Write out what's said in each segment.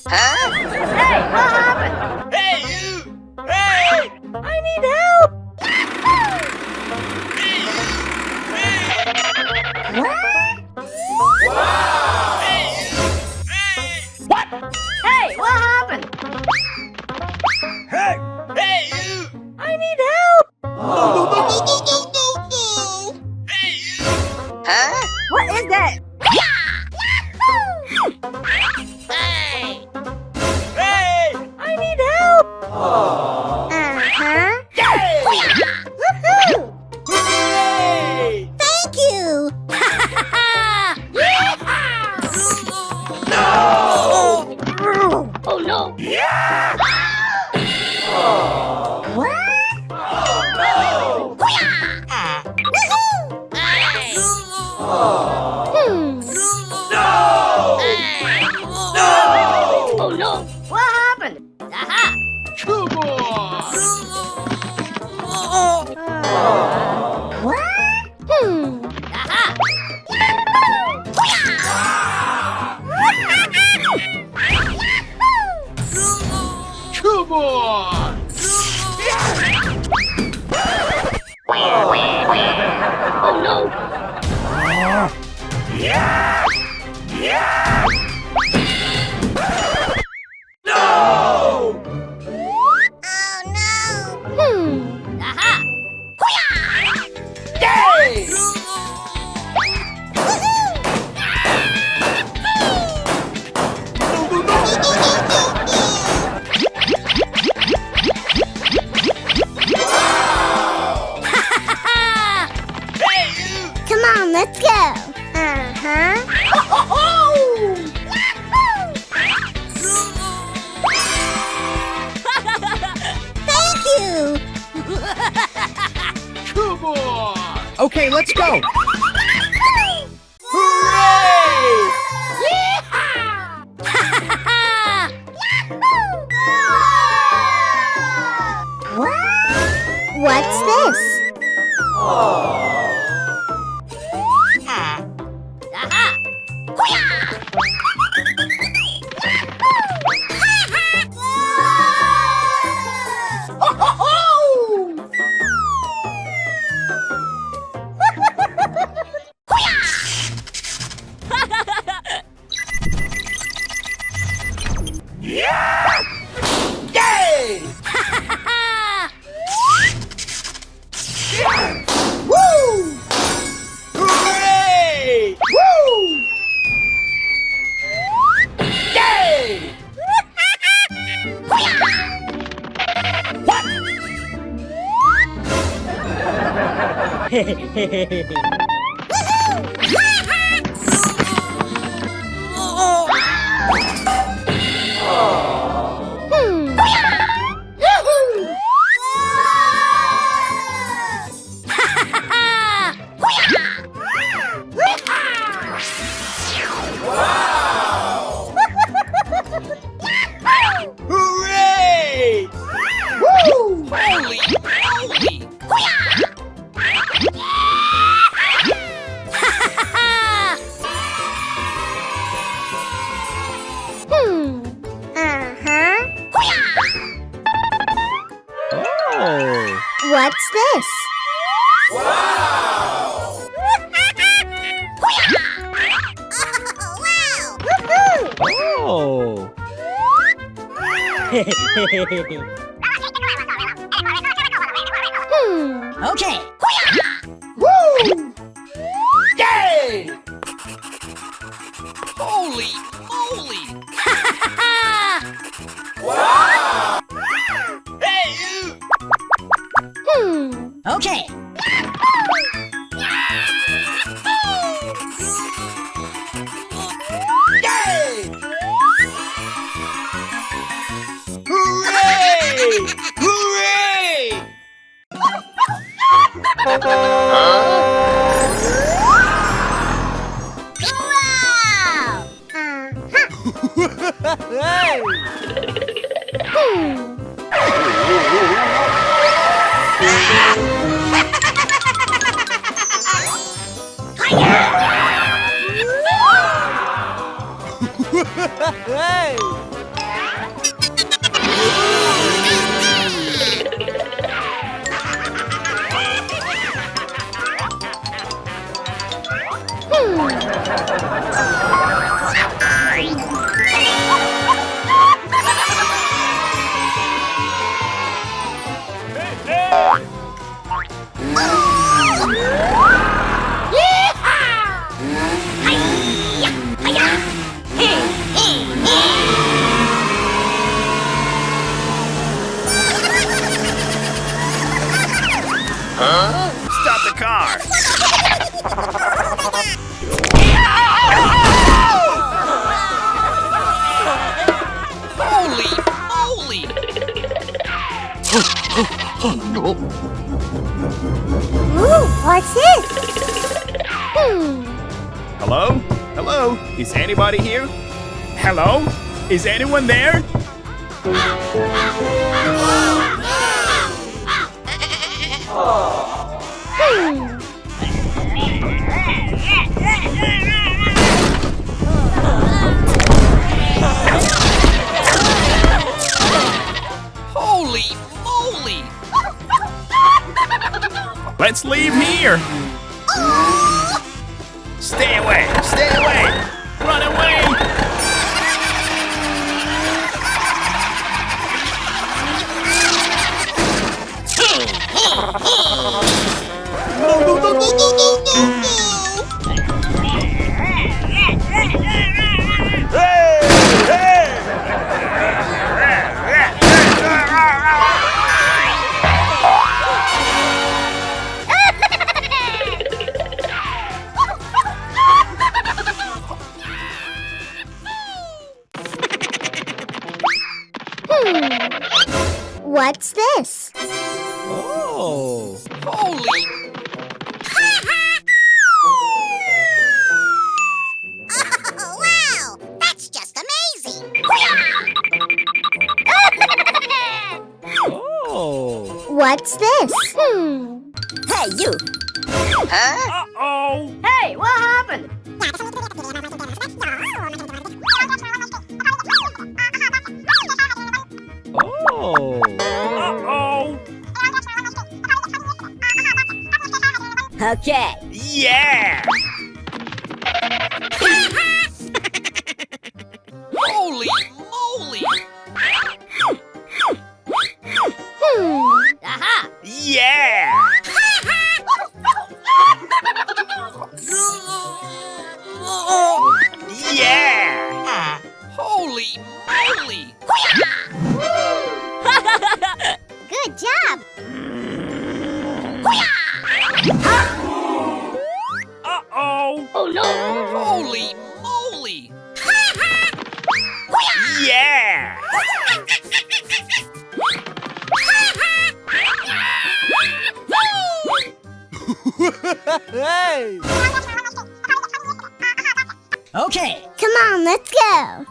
Huh? Hey, what happened? Hey, you! Hey! I need help! Wow! Hey, you! Hey! What? Hey, what happened? Hey! Hey, you! I need help! No! Hey, you! Huh? What is that? Hey! Hey! I need help! Uh-huh. Yay! Woohoo! Hooray! Thank you! No! Oh no! Yeah! What? Oh, no! Hey! No! No! Oh no! What happened? Aha! Come on! What? Aha! Come on! Oh no! Yeah! Yeah! No! Oh no! Aha! Yay! Hey, you! Come on, let's go! Uh-huh. Thank you! Come on! Okay, let's go. Hooray! What? What's this? Aha! Yeah! Yay! Woo! Hooray! Woo! Yay! Hooray! Woo! Holy moly! Uh-huh. Oh. What's this? Wow! Wow! Woohoo! Oh. Okay. Woo! Yay! Holy moly! Wow! Hey, you! Okay. Yay! Hooray! Hooray! Wow! Hey! Stop the car! Holy moly! Ooh, what's this? Hello? Hello? Is anybody here? Hello? Is anyone there? Holy moly! Let's leave here! Stay away! Stay away! Run away! What's this? Oh. Holy! Oh, wow! That's just amazing! Oh. What's this? Hey, you! Uh-oh! Hey, what happened? Oh. Uh-oh! Okay. Yeah! Holy moly! Aha! Yeah! Yeah! Holy moly! Good job! Uh-oh! Oh no! Holy moly! Yeah! Hey. Okay! Come on, let's go!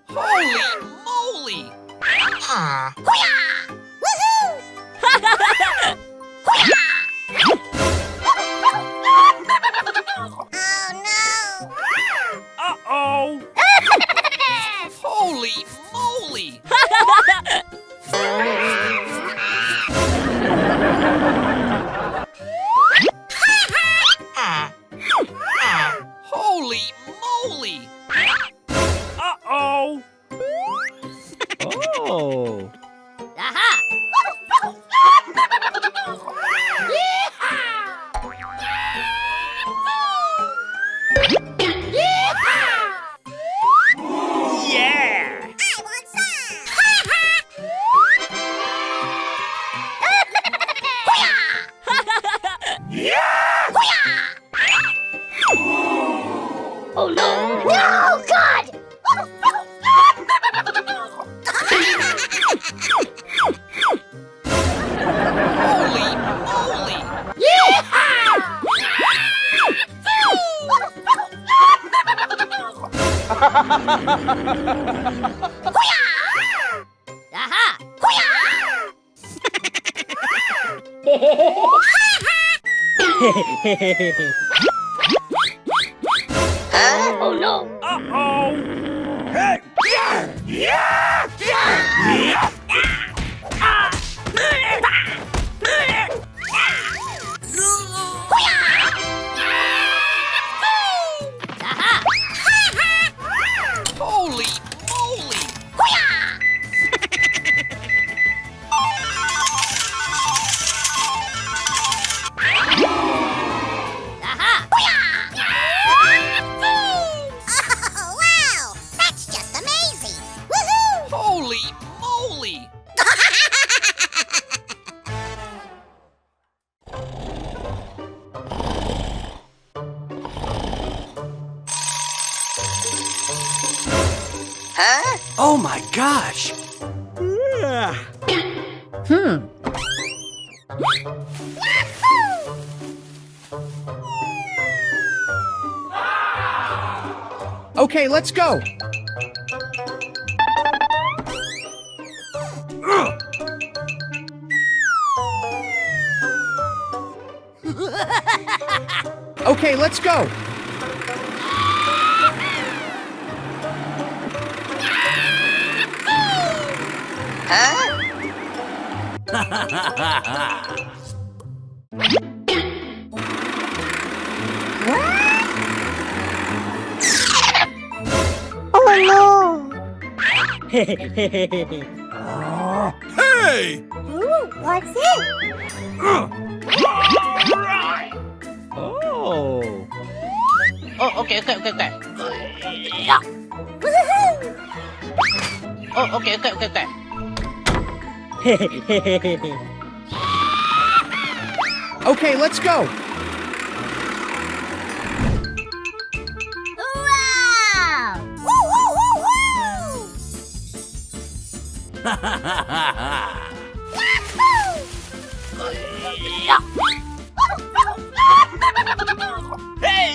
Holy moly! Uh-oh! Holy moly! Holy moly! Uh-oh! Oh. Aha! Yeah! I want some! Oh no! No, God! Holy moly! Aha! Oh no! Uh-oh! Hey! Yeah! Yeah! Huh? Oh my gosh! Okay, let's go. Okay, let's go. Huh? Oh no! Hey! Ooh, what's it? Oh. Oh, okay. Woohoo! Oh, okay. Okay, let's go. Wow! Woo, woo, woo, woo! Hey!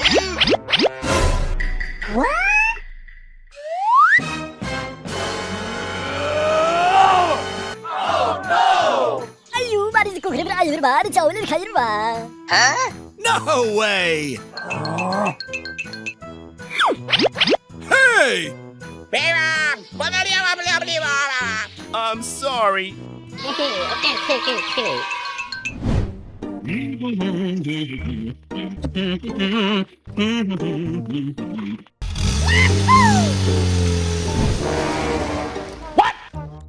What? 아유, 말이 듣고 그러면 아유, 말이 저울을 가지러 와. Huh? No way! Hey! I'm sorry. Okay.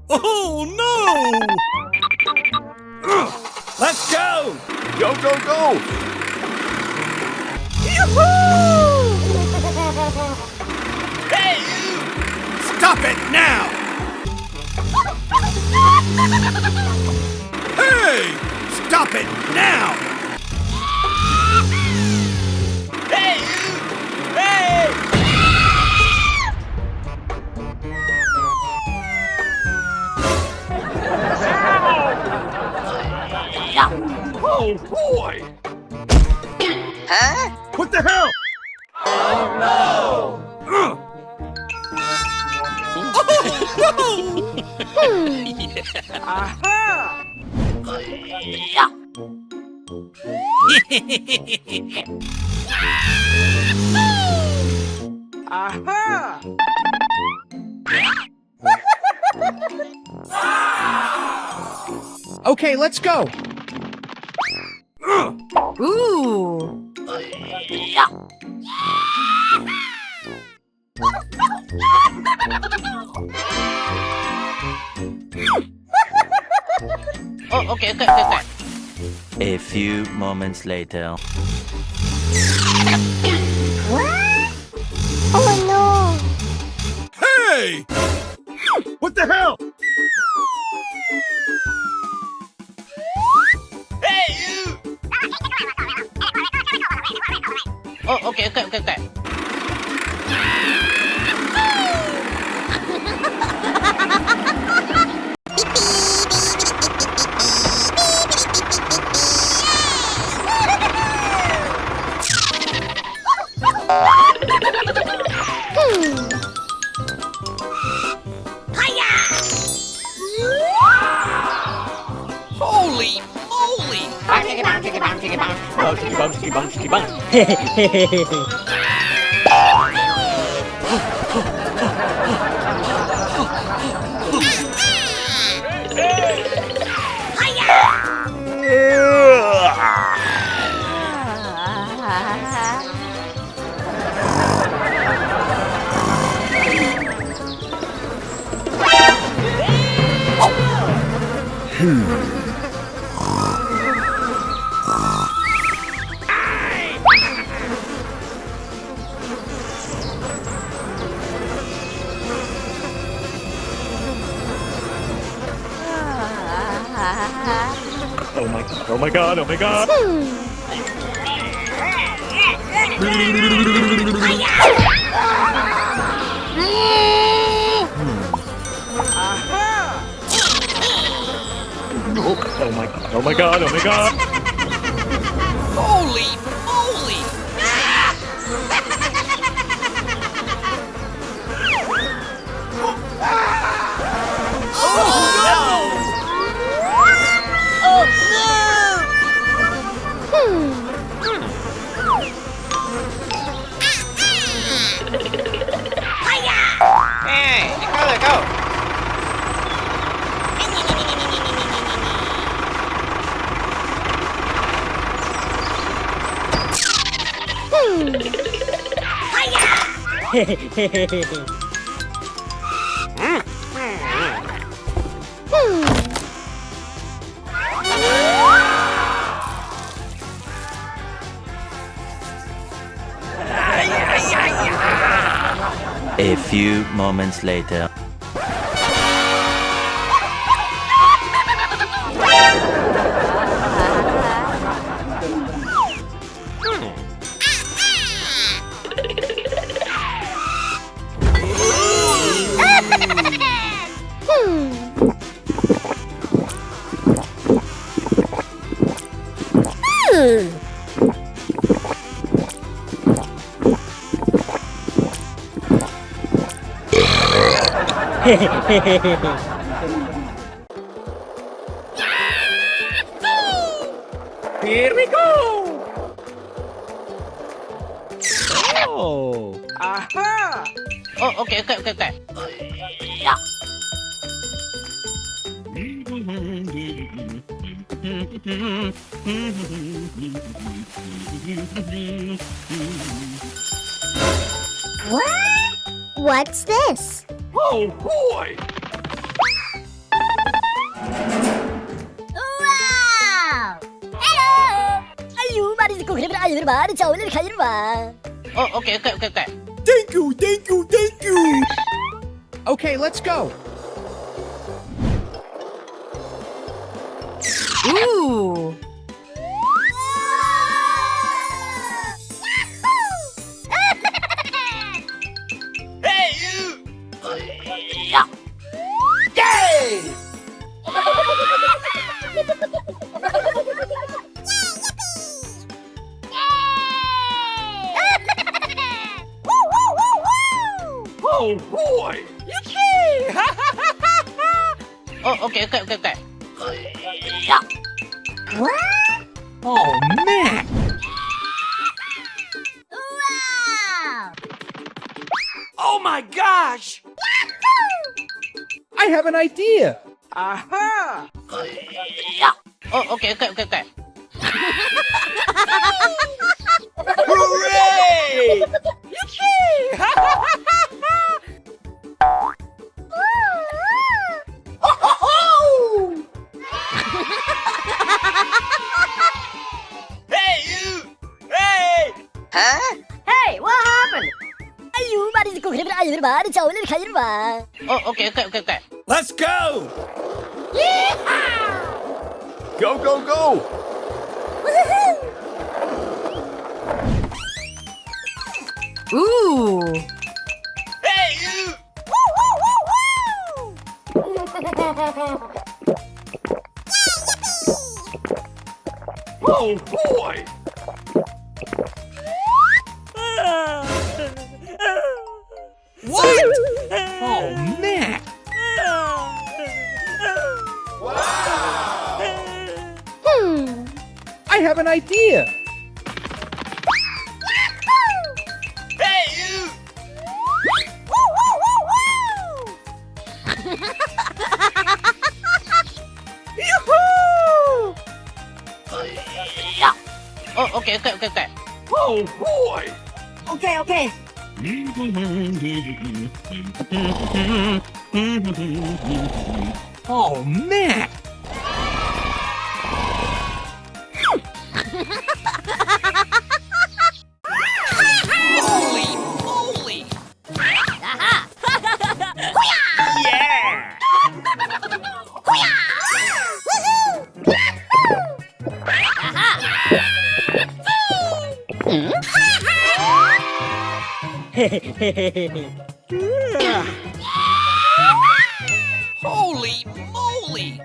Oh no! Let's go! Go, go, go! Hey! Stop it now! Hey! Stop it now! Hey! Hey! Oh boy! Huh? What the hell? Okay, let's go. Ooh. Oh, okay. A few moments later. What? Oh no. Hey! What the hell? Hey! Oh, okay. Holy moly! Oh my god, oh my god! Oh my god, oh my god. Holy moly! Hey, let go. A few moments later. Here we go! Oh. Oh, okay. What's this? Oh boy! Wow! Hello! Ayu, baris ko kaya ayu bar, chawal khair ba? Oh, okay. Thank you! Okay, let's go. Ooh! Hey, you! Oh boy! Oh, okay. Oh man! Wow! Oh my gosh! I have an idea. Aha! Oh, okay. Hooray! Hey, you! Hey! Hey, what happened? Ayu, baris ko kaya ayu bar, chawal khair ba? Oh, okay. Let's go! Go, go, go! Ooh! Hey, you! Oh boy! What? Oh man! I have an idea. Hey, you! Oh, okay. Oh boy! Okay. Oh man! Holy moly! Holy moly!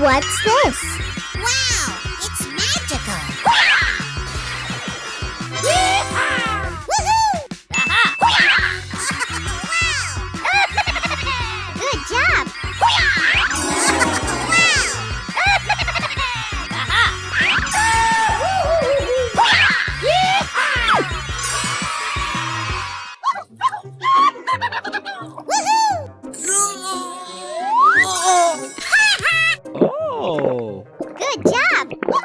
What's this? Wow, it's magical. Woohoo! Good job. Oh. Good job. Oh.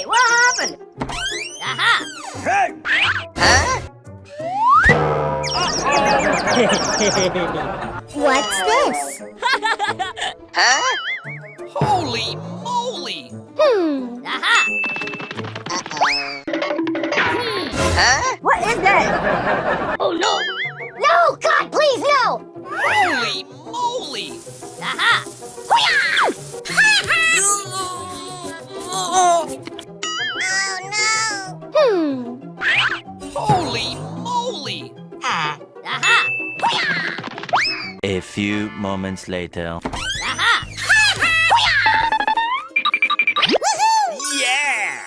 What happened? Aha! What's this? Holy moly! Aha! What is that? Oh no! No! God, please, no! Holy moly! Aha! Oh no! Holy moly! Aha! A few moments later. Aha! Yeah!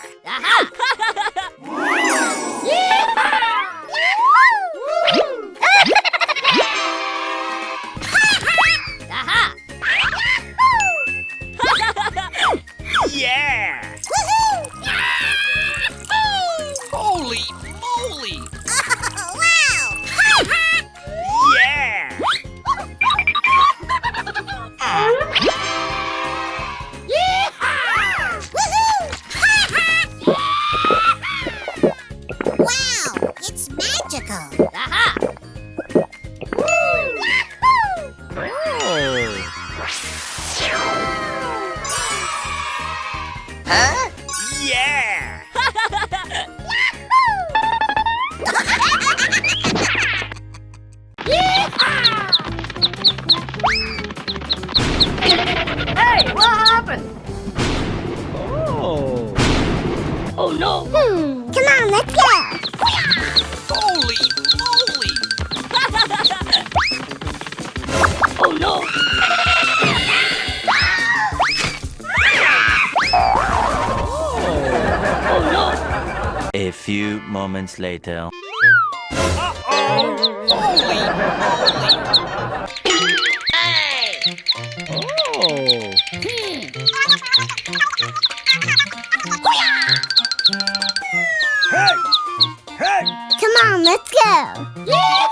Yeah! Holy moly! Yeah! Wow! It's magical! Aha! Yeah! Hey, what happened? Oh. Oh no! Come on, let's go! Holy moly! Oh no! Oh no! A few moments later. Holy moly! Oh. Hey! Hey! Come on, let's go! Yeah!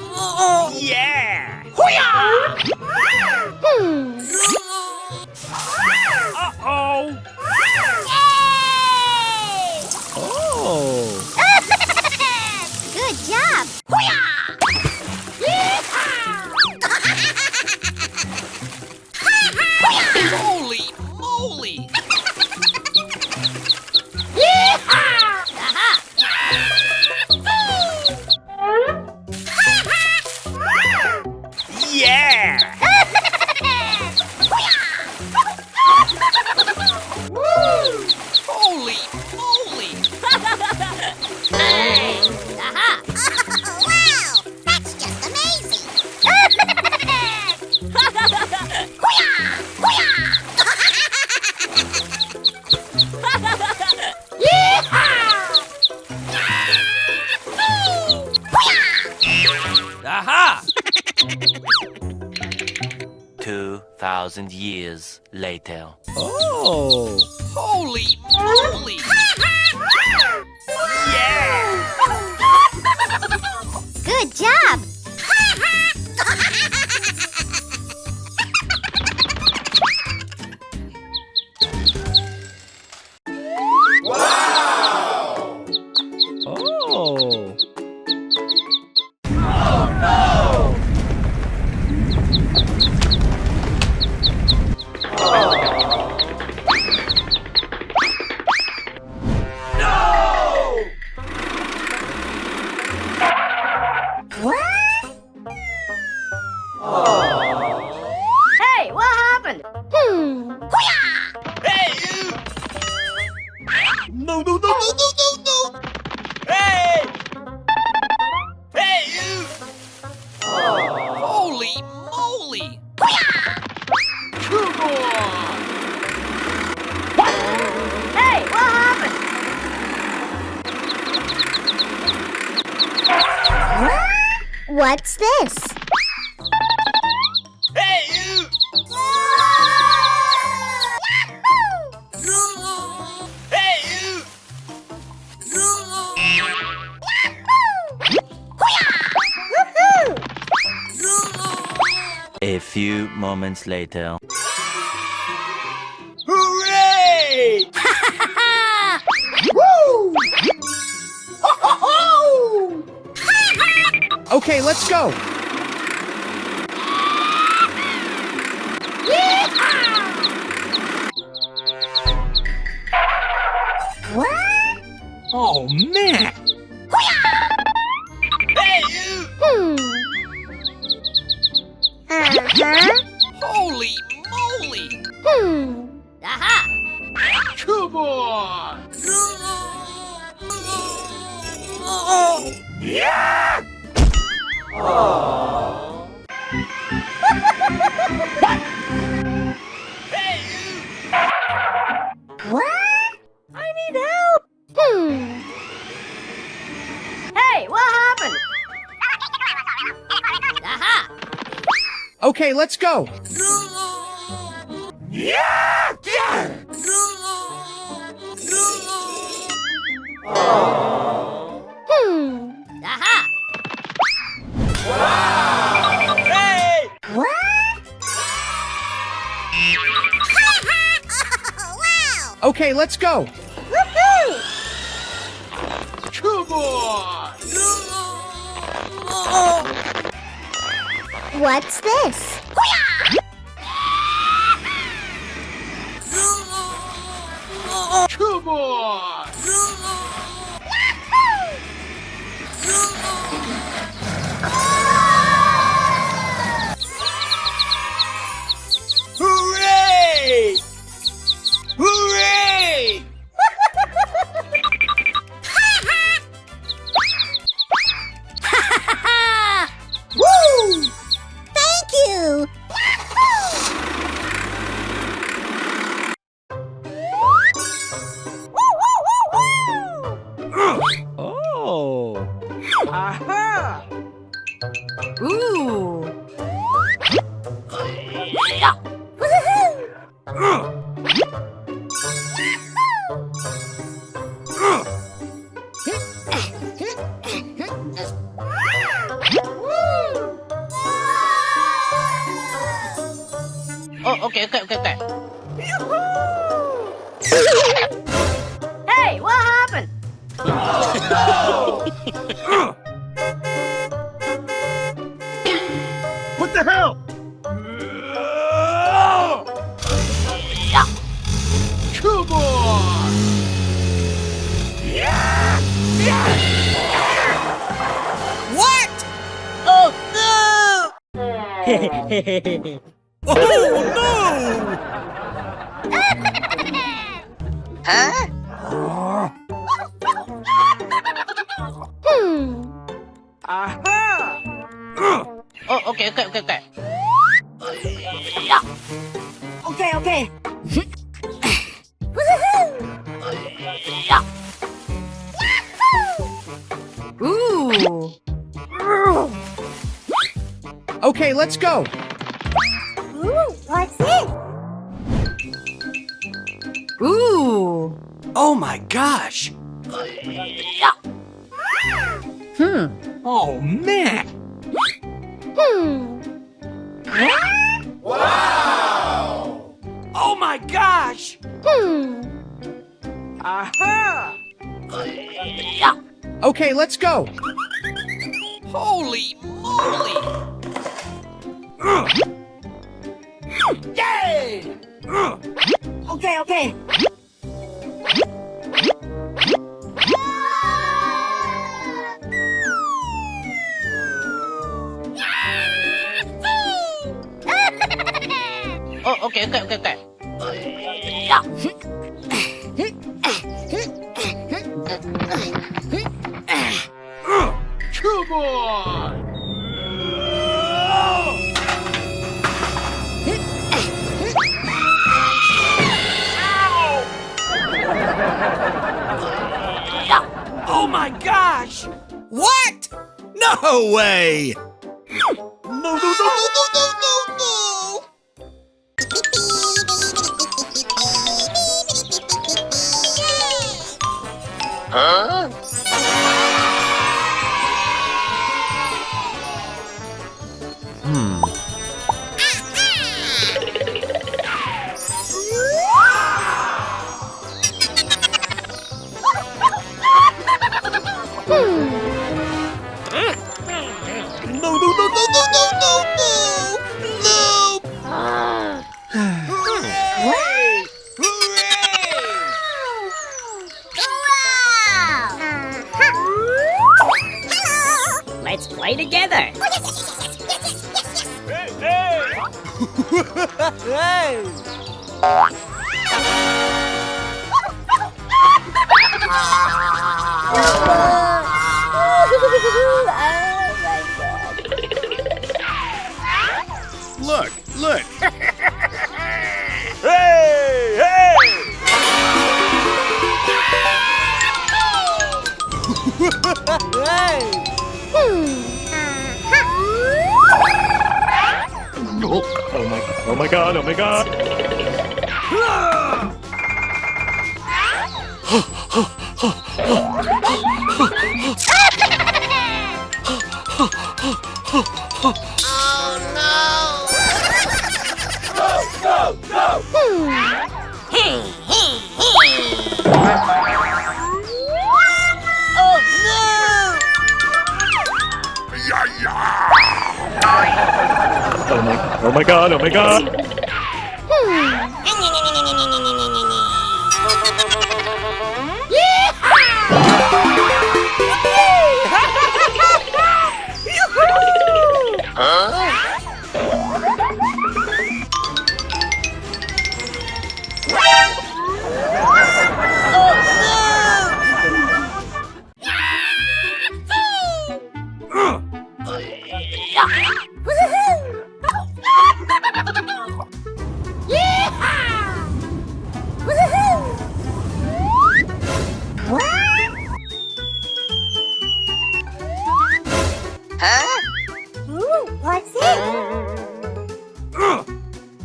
Oh. Yeah! Uh-oh! Oh. Good job! Holy moly! Yeah! Holy moly! Wow! That's just amazing! Aha! 2,000 years later. Oh. Holy moly! Yeah! Good job! Oh. What? Hey, you! No, no, no, no, no, no, no! Hey! Hey, you! Holy moly! Come on! Hey, what happened? What's this? Hey, you! Hey, you! A few moments later. Hooray! Okay, let's go. Oh, man! Hey, you! Holy moly! Aha! Come on! Hey, you! What? I need help. Hey, what happened? Aha! Okay, let's go. Aha! Hey! Okay, let's go. Come on! What's this? Come on! Hooray! Hooray! Woo! Thank you! Oh. Aha! Ooh! Oh, okay. Hey, what happened? What the hell? Come on! What? Aha! Oh, okay. Okay. Ooh! Okay, let's go. Ooh, what's it? Ooh! Oh my gosh! Oh man! Oh my gosh! Aha! Okay, let's go. Holy moly! Yay! Okay. Oh, Okay. Come on! Oh my gosh! What? No way! No! No! Hooray! Let's play together. Look! Hey! Oh my god! Oh my god!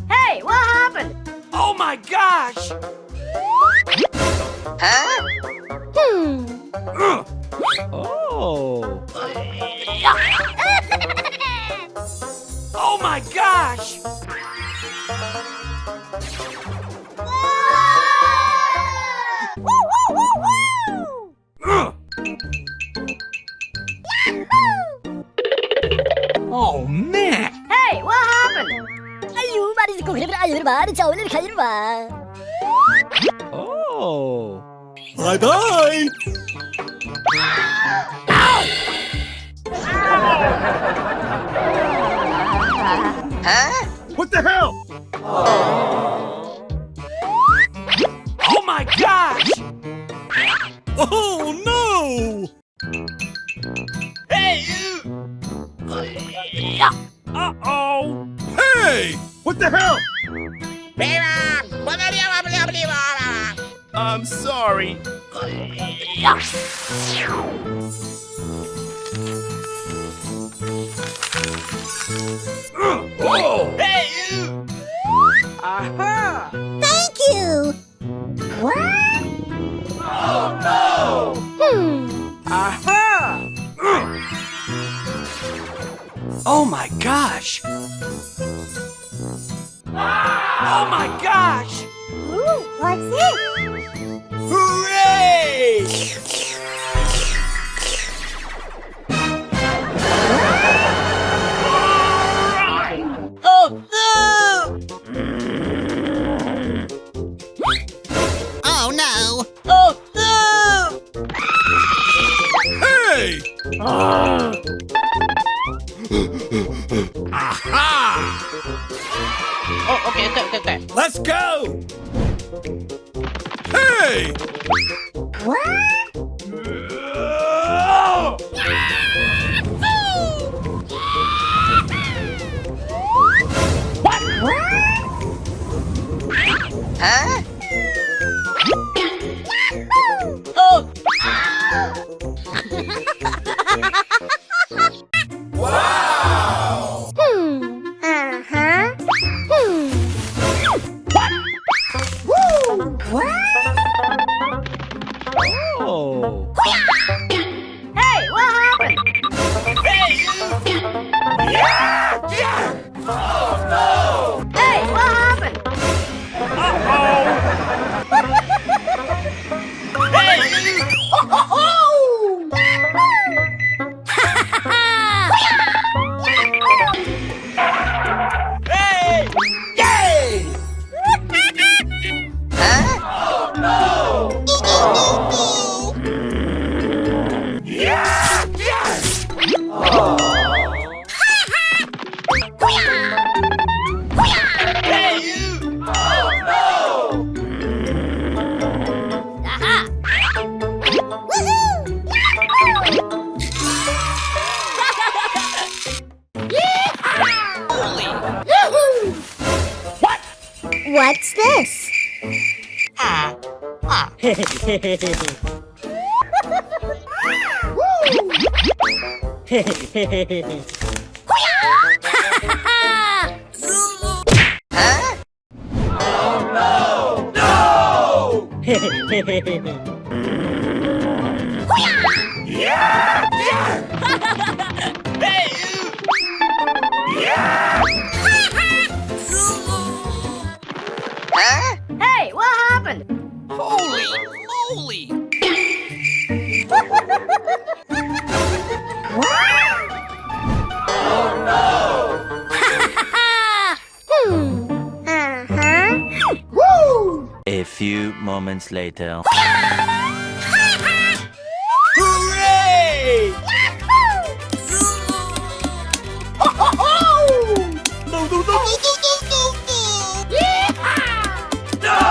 Hey, what happened? Oh my gosh! Oh. Oh my gosh! Oh man! Hey, what happened? 아유, 말이 듣고 그래 아유, 말이 자 오늘 가지를 마. Oh. Bye-bye! What the hell? Oh my gosh! Oh no! Hey, you! Uh-oh! Hey! What the hell? I'm sorry. Whoa! Hey, you! Aha! Thank you. What? Oh no! Aha! Oh my gosh! Oh my gosh! Ooh, what's it? Hooray! Oh no! Oh no! Hey! Aha! Oh, okay. go! Hey! Huh? Oh. Hey, what happened? Hey, you! Yeah! Yeah! Oh, no! Hey, what happened? Hey, you! Hey! Yay! Huh? Oh, no! Yeah! Yes! Hey, you! Oh, no! Aha! What's this? Huh? Oh, no! No! Yeah! Yeah! Hey, you! Yeah! Huh? Hey, what happened? Holy moly! A few moments later. Hooray! No, no, no, no, no, no, no, no! No!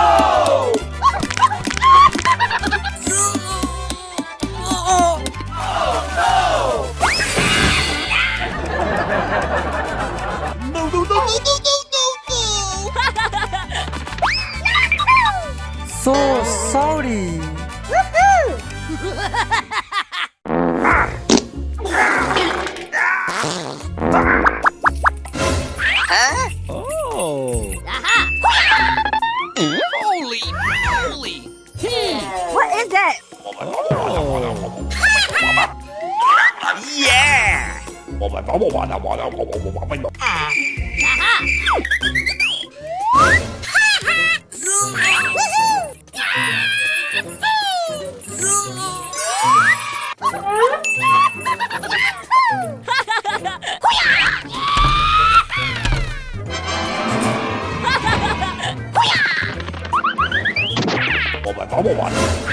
Oh, no! No, no, no, no, no, no, no! So sorry. Huh? Oh. Aha! Holy moly! What is that? Yeah! Aha!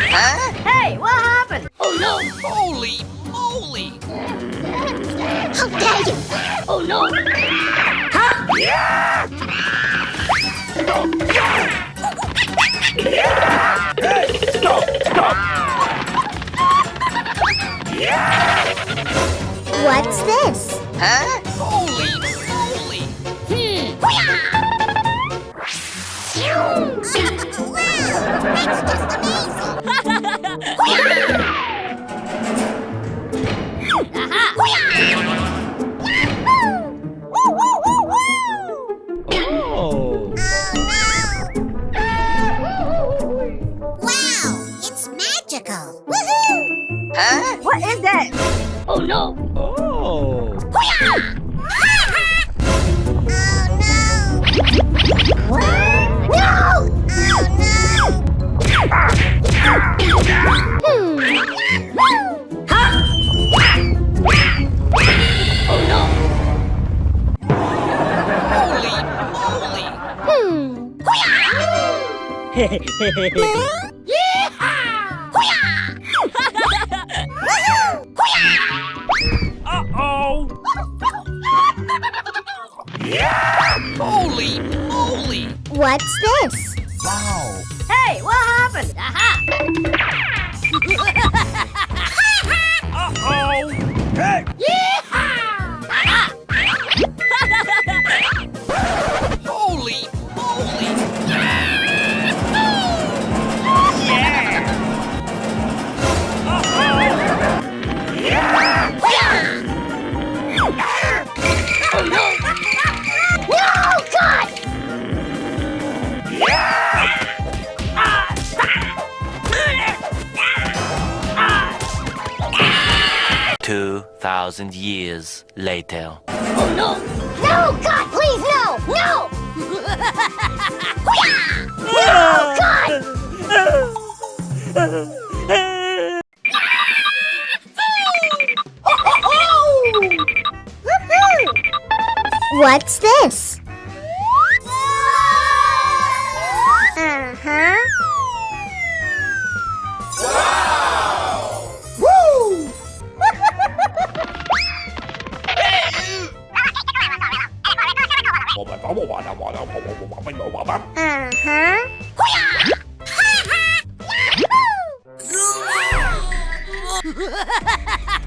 Huh? Hey, what happened? Oh no! Holy moly! How dare you! Oh no! Yeah! Hey, stop! Stop! Yeah! What's this? Huh? Holy moly! Oh. Wow! It's magical! Woohoo! Huh? What is that? Oh no! Oh. Holy moly! What's this? Hey, what happened? Aha! Uh-oh. Hey! Holy moly! No, God! 2,000 years later. Oh no! No, God, please, no! No! No, God! What's this? Uh-huh. Woo! Uh-huh.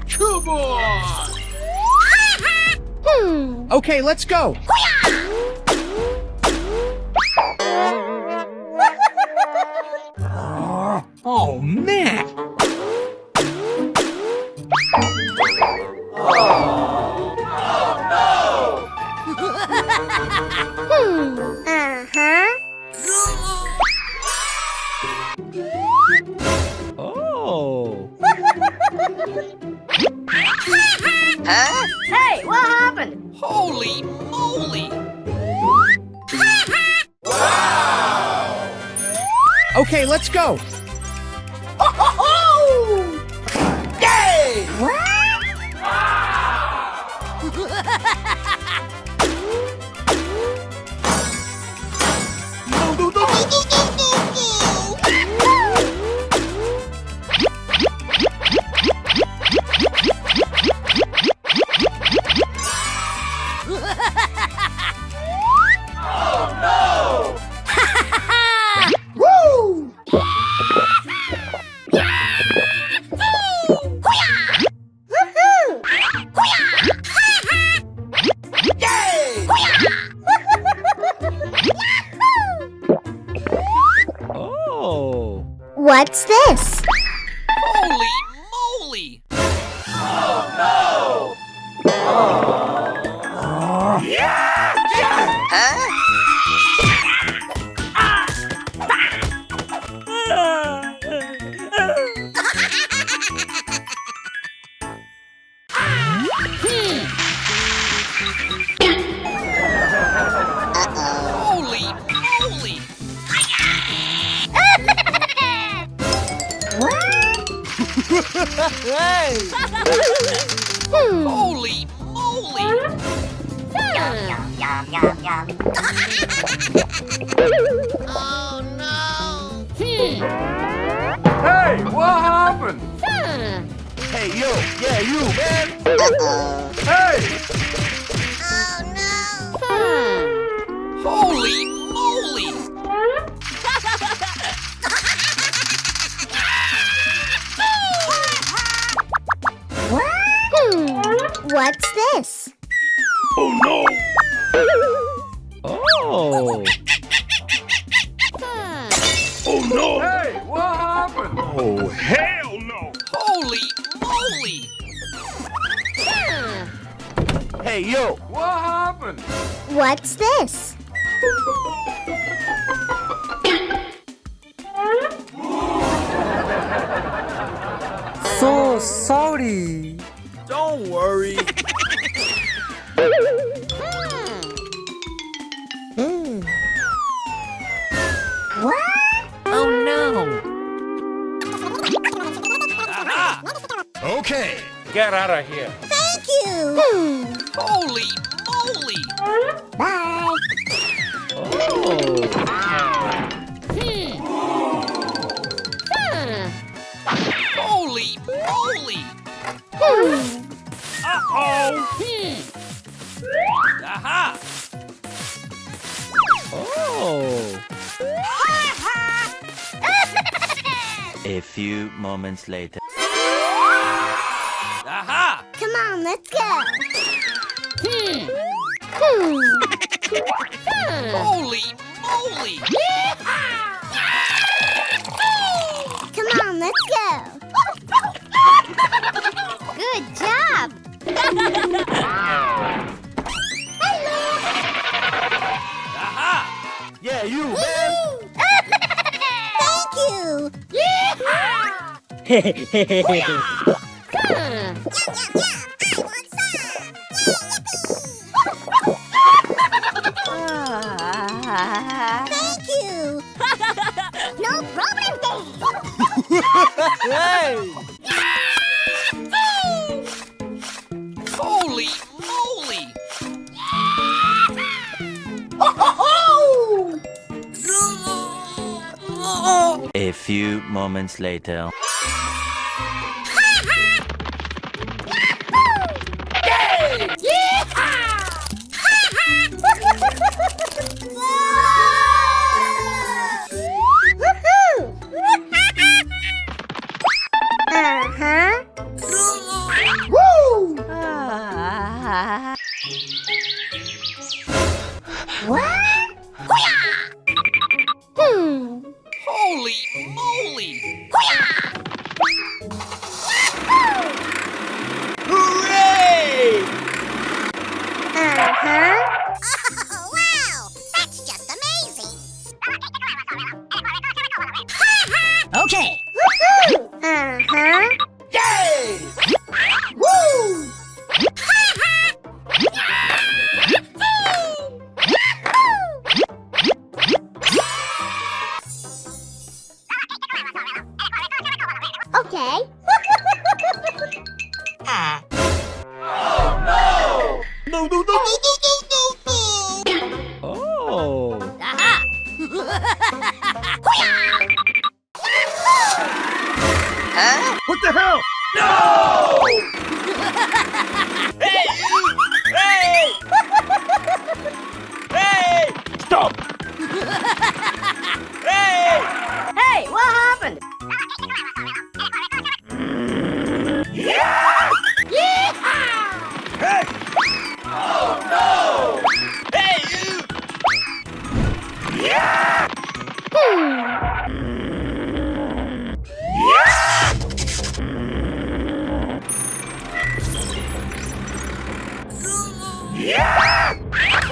Come on! Okay, let's go. Oh, man. Uh-huh. Oh. Hey, what happened? Holy moly! Okay, let's go. Oh. What's this? Holy moly! Holy moly! Holy moly! Hey, what happened? Hey, yo, yeah, you, man. Hey! Holy moly! What's this? Oh no! Oh. Oh no! Hey, what happened? Oh, hell no! Holy moly! Hey, yo. What happened? What's this? So sorry. Don't worry. Oh no! Okay, get out of here. Thank you. Holy moly! Bye. Oh. Holy moly! Uh-oh! Aha! Oh. A few moments later. Aha! Come on, let's go. Holy moly! Come on, let's go. Good job. Aha! Yeah, you, man. Thank you. Thank you. No problem. Hey! Holy moly! A few moments later. Uh-huh. What? Holy moly! Hooray! Uh-huh. Oh, wow! That's just amazing! Okay. Uh-huh. Yay! Woo! Okay. No, no, no, no, no, no, no, no! Oh. Aha. What the hell? Hey, you! Hey! Hey! Stop! Hey! Hey, what happened? Hey! Hey,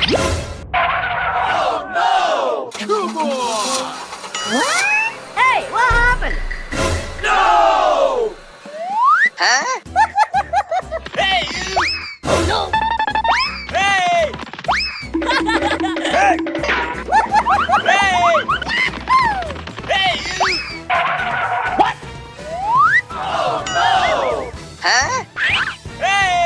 you! Hey, what happened? No! Hey, you! Oh no. Hey! Hey!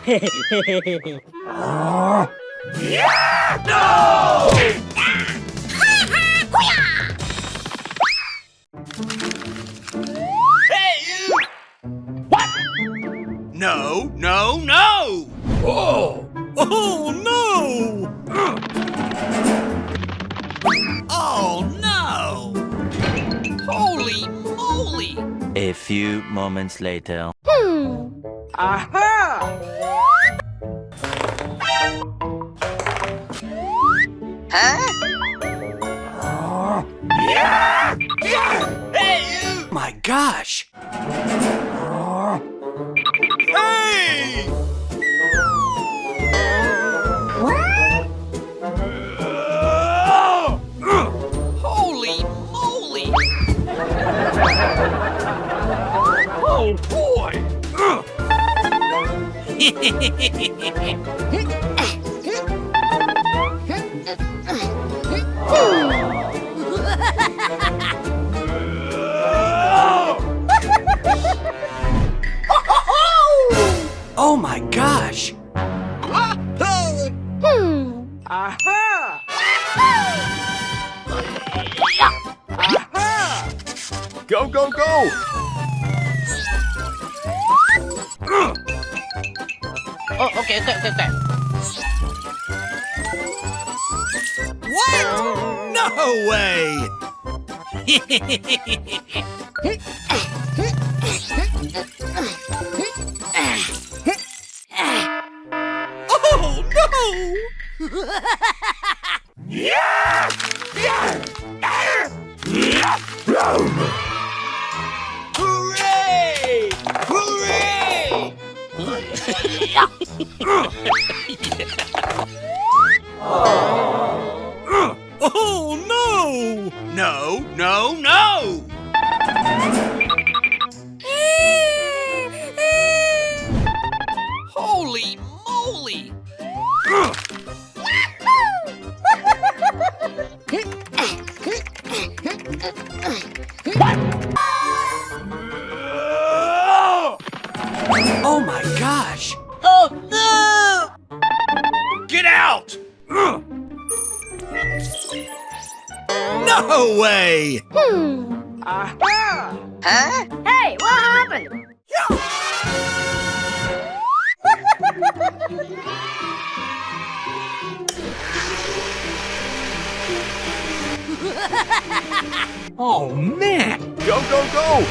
Hey! Hey, you! What? Hey! Hey, you! What? No, no, no! Oh! Oh no! Oh, no! Holy moly! A few moments later. Aha! Hey, you! My gosh! Hey! Holy moly! Oh boy! Oh my gosh! Aha! Go, go, go! Oh, okay. What? No way! Oh no! Hooray! Hooray! Oh no! No, no, no! Holy moly! Oh my gosh! Oh no! Get out! No way! Aha! Hey, what happened? Oh man! Go, go, go!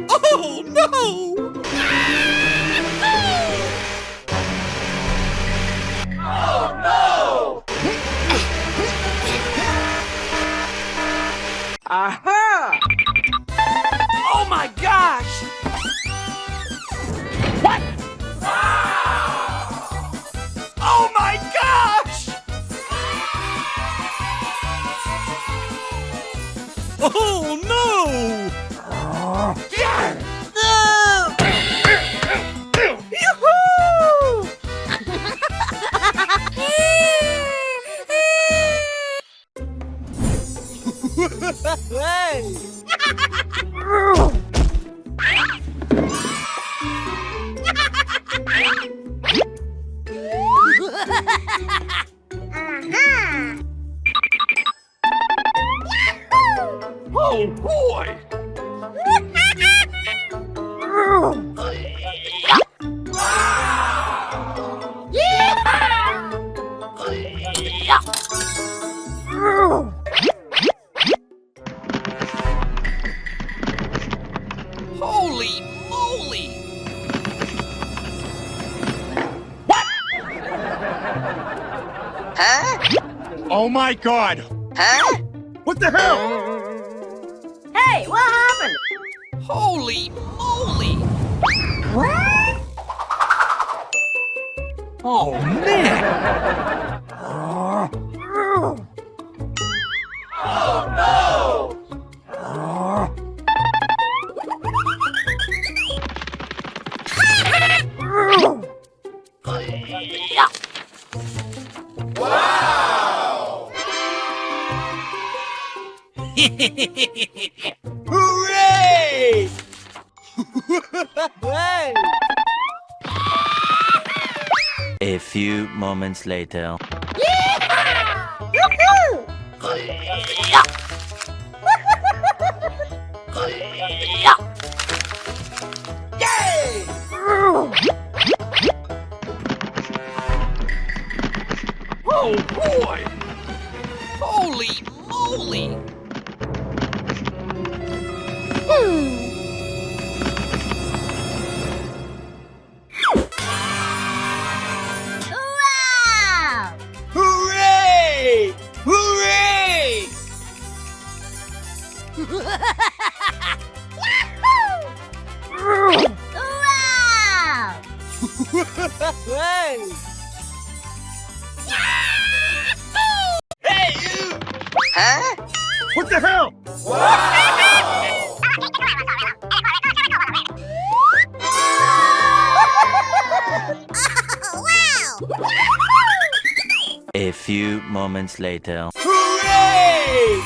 Oh no! Aha! Oh my gosh! What? Oh my gosh! Oh no! Yeah! No! Yoo-hoo! Hey! Oh boy! Holy moly! Oh my god! What the hell? Hey, what happened? Holy moly! Oh man! Hooray! Hey! A few moments later. Yay! Oh boy! Holy moly! Wow! Hooray! Hooray! Wow! Hey! Hey, you! What the hell? A few moments later. Hooray!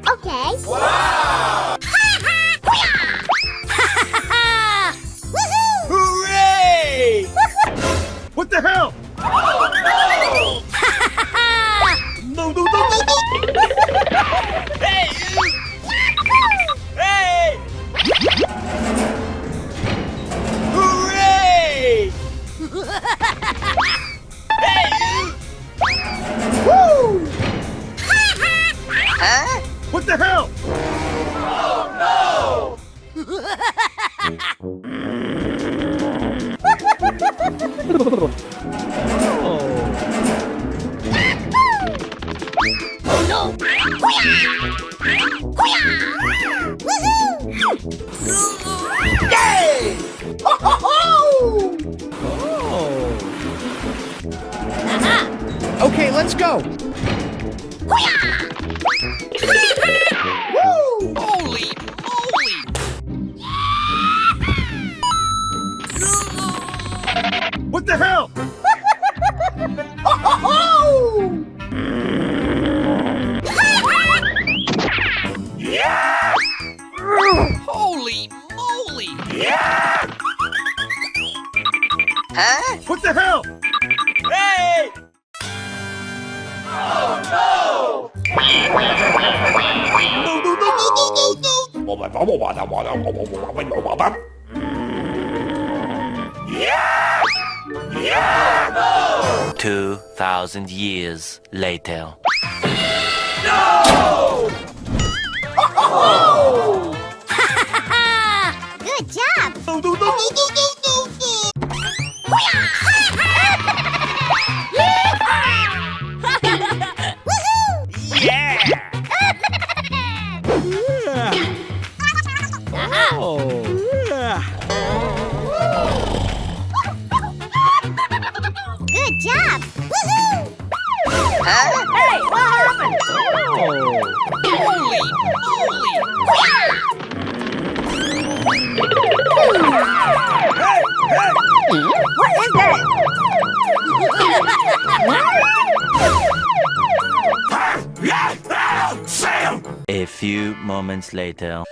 Okay. Hooray! What the hell? No, no, no, no, no! Hey, you! Hey! Okay, let's go. Holy moly! What the hell? Holy moly! What the hell? Hey! No! 2,000 years later. Good job. Good job. Woohoo! Hey, what happened? Holy moly! What is that? A few moments later.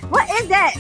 What is that?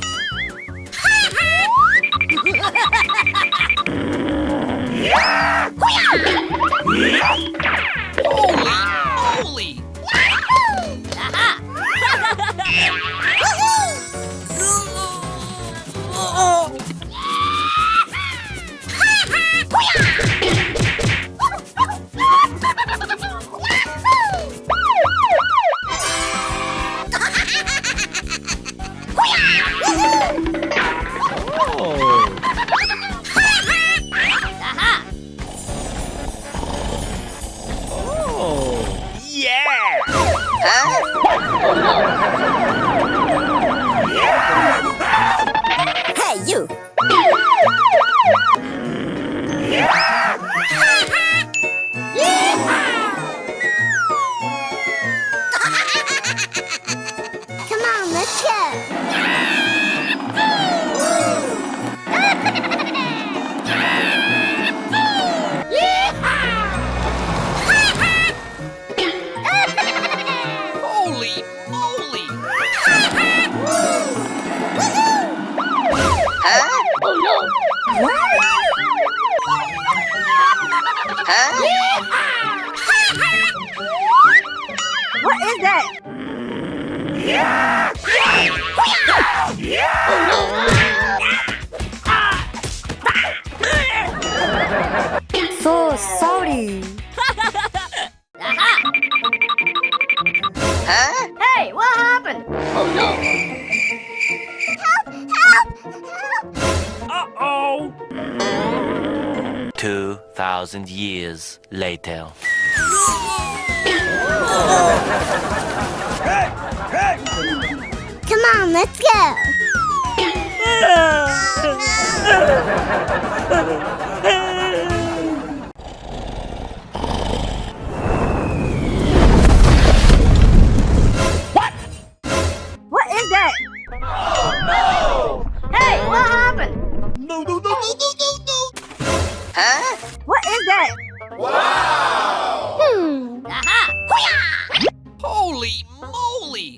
Holy moly! Hey, you! Come on, let's go. Holy moly! What is that? So sorry. Hey, what happened? Uh-oh. 2,000 years later. Come on, let's go. What is that? Hey, what happened? What is that? Holy moly!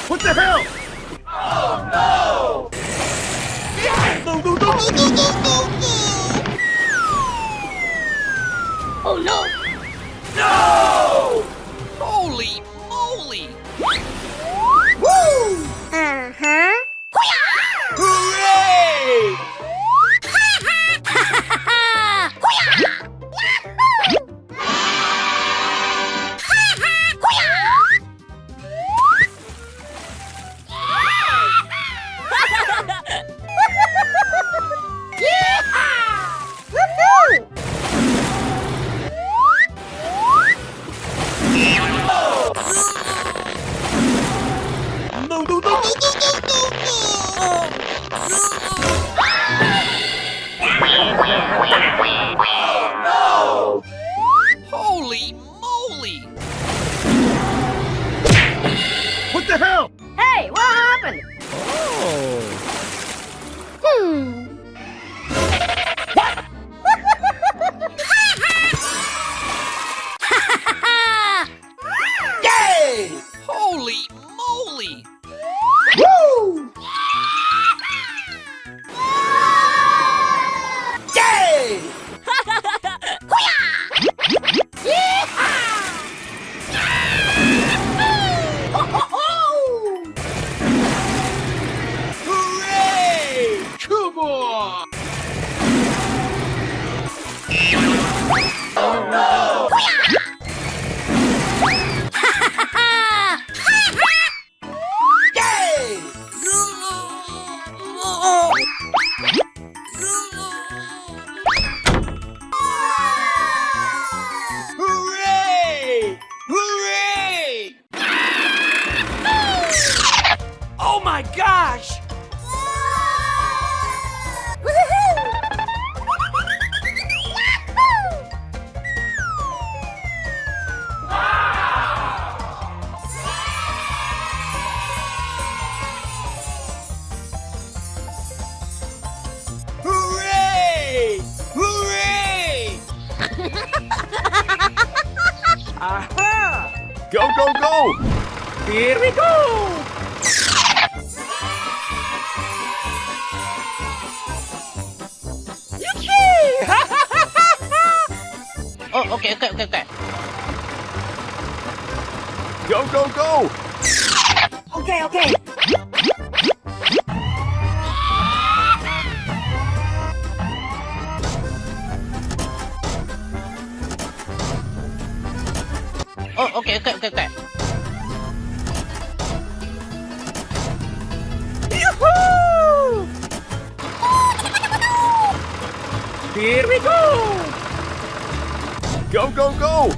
What the hell? Holy moly! Uh-huh. Go, go, go! Here we go! Oh, okay. Go, go, go! Okay. Oh, okay. Here we go! Go, go, go!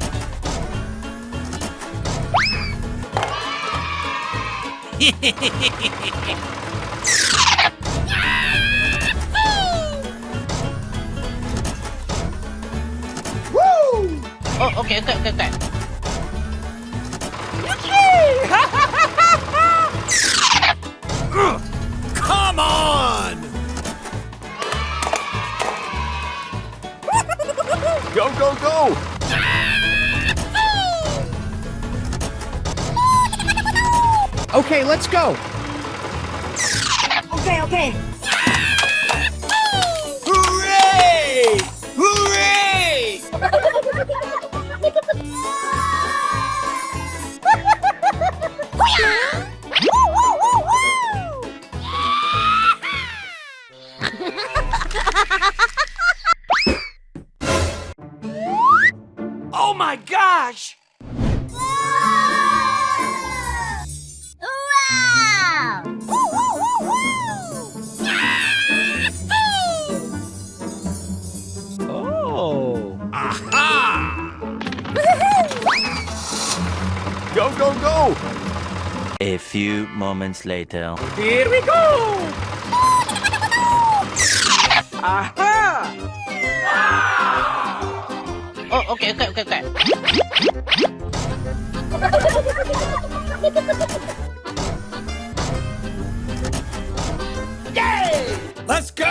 Oh, okay. Come on! Go, go, go! Okay, let's go. Okay. Hooray! Hooray! Oh my gosh! Oh. Go, go, go! A few moments later. Here we go! Aha! Oh, okay. Let's go!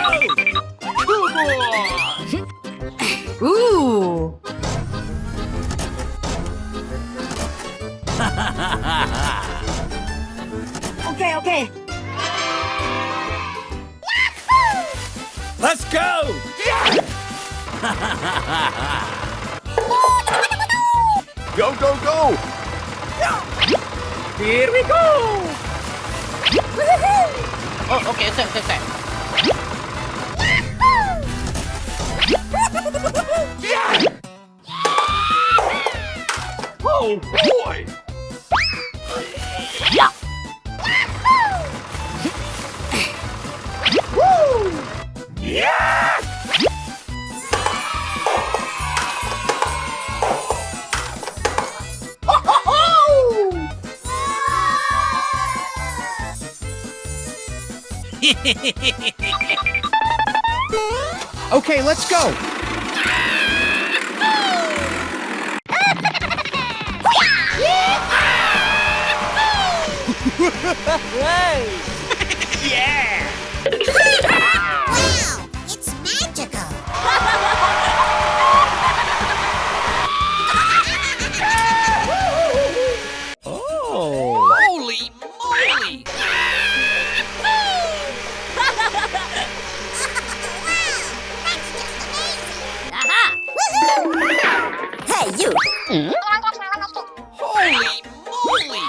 Ooh. Okay. Let's go! Go, go, go! Here we go! Oh, okay. Oh boy! Okay, let's go. Yeah! Wow, it's magical. Oh. Holy moly! Hey, you. Holy moly!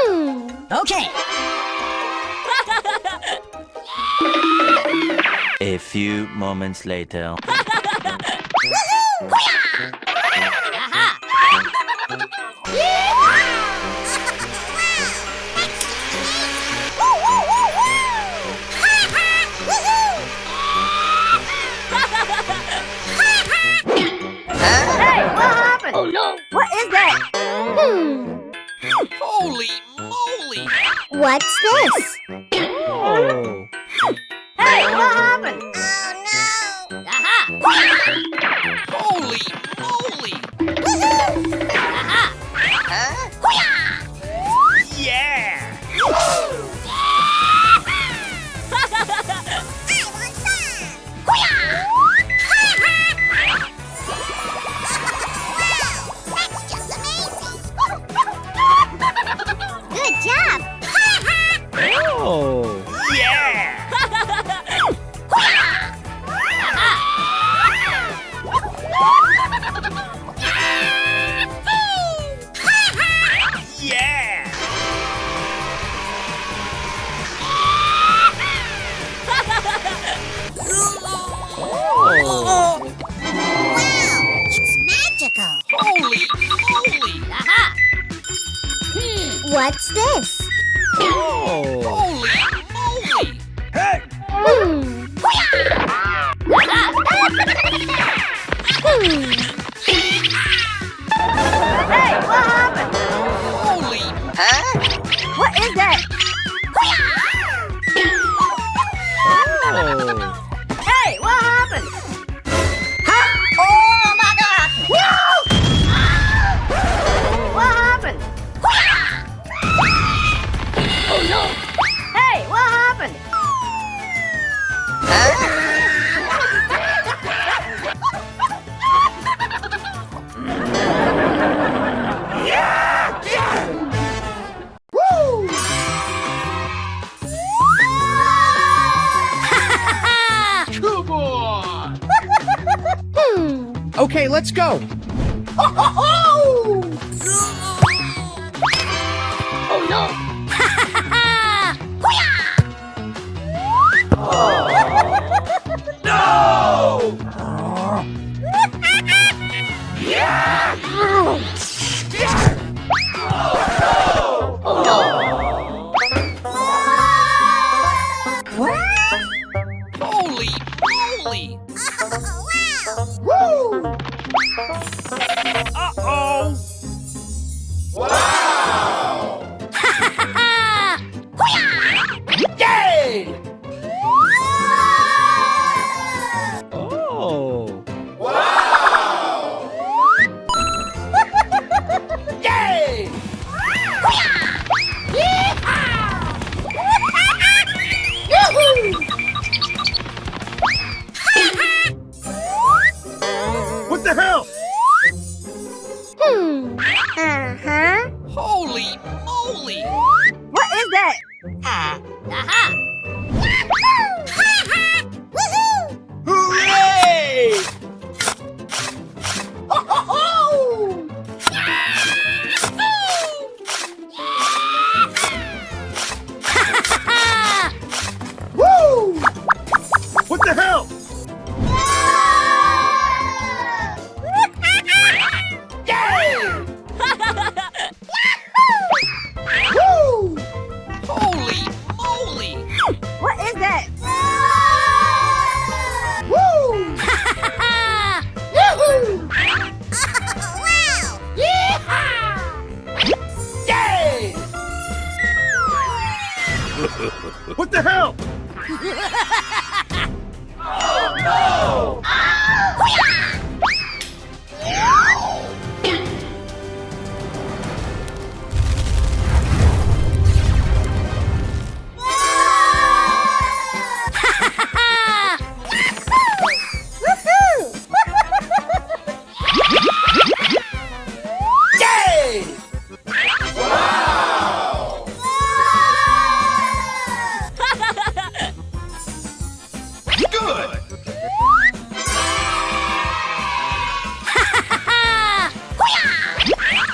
Oh. Okay. A few moments later. Oh no! What is that? Holy moly! What's this? Oh. Hey, what happened? Oh Holy moly! Yeah! no! I want some! What's this? Oh. Holy moly! Hey! Hey, what happened? Holy! What is that? Oh. Hey, what happened? Huh? Oh my God! No! What happened? Oh no! Hey, what happened? Come on! Okay, let's go. Oh no! Holy moly! Uh-oh! Oh. What the hell? Uh-huh. Holy moly! What is that? Hooray! What the hell?